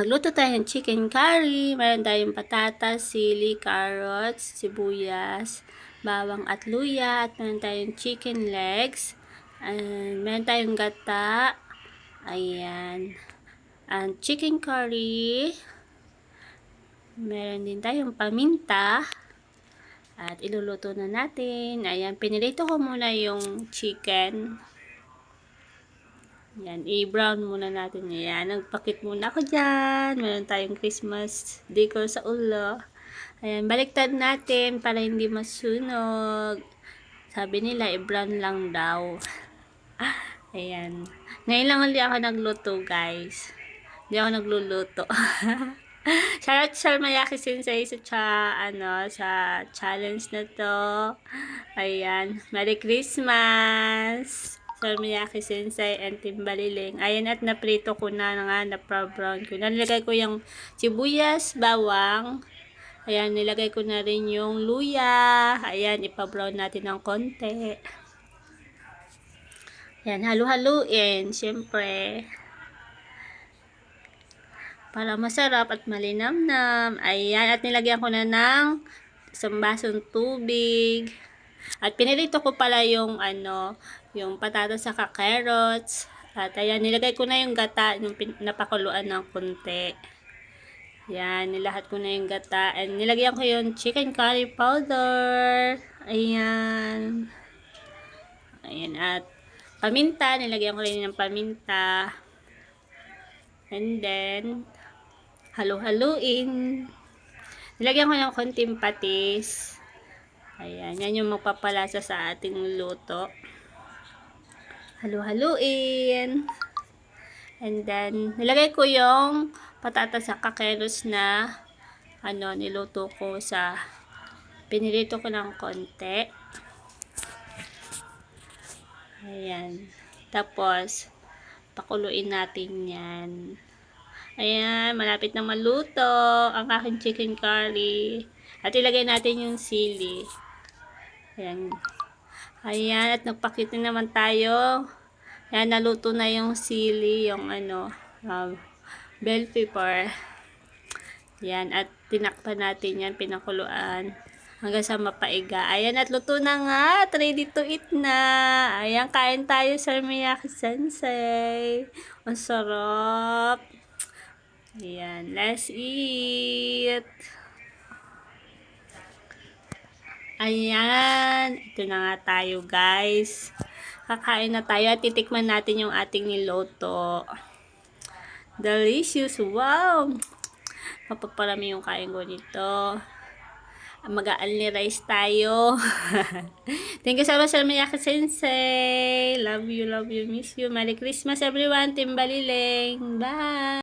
Magluto tayo ng chicken curry. Meron tayong patatas, sili, carrots, sibuyas, bawang at luya. At meron tayong chicken legs. And meron tayong gata. Ayan. And chicken curry. Meron din tayong paminta. At iluluto na natin. Ayan, pinirito ko muna yung chicken. Yan, i-brown muna natin. Yan, nagpakit muna ako dyan. Meron tayong Christmas decor sa ulo. Ayan, baliktad natin para hindi masunog. Sabi nila, i-brown lang daw. Ayan. Ngayon lang ulit ako nagluto, guys. Hindi ako nagluluto. Shoutout sa Mayaki Sensei sa challenge na to. Ayan. Merry Christmas! Sir Miyaki Sensei and Team Baliling. Ayan, at naprito ko na nga, na-brown ko. Nilagay ko yung sibuyas, bawang. Ayan, nilagay ko na rin yung luya. Ayan, ipa-brown natin ng konti. Ayan, halu-haluin. Siyempre, para masarap at malinamnam. Ayan, at nilagyan ko na ng isang basong tubig. At pinirito ko pala yung yung patatas sa carrots. At ayan, nilagay ko na yung gata, yung napakuluan ng konti. Yan, nilahat ko na yung gata. And nilagyan ko yung chicken curry powder. Ayan. Ayan, at paminta, nilagyan ko rin ng paminta. And then, halu-haluin. Nilagyan ko ng konting patis. Ayan, yan yung magpapalasa sa ating luto. Halu-haluin. And then, nilagay ko yung patatas sa kakeros na niluto ko sa pinirito ko ng konti. Ayan. Tapos, pakuluin natin yan. Ayan, malapit na maluto ang aking chicken curry. At ilagay natin yung sili. Ayan. Ayan, at nagpakita naman tayo. Ayan, naluto na yung sili, yung bell pepper. Ayan, at tinakpan natin yan, pinakuluan. Hanggang sa mapaiga. Ayan, at luto na nga. At ready to eat na. Ayan, kain tayo sa Miyaki Sensei. Ang sarap. Ayan, let's eat. Ayan, ito na nga tayo, guys. Kakain na tayo at titikman natin yung ating niluto. Delicious, wow! Mapaparami yung kain ko nito. Mag-a-only rice tayo. Thank you so much, Miyaki Sensei. Love you, miss you. Merry Christmas, everyone. Team Baliling. Bye!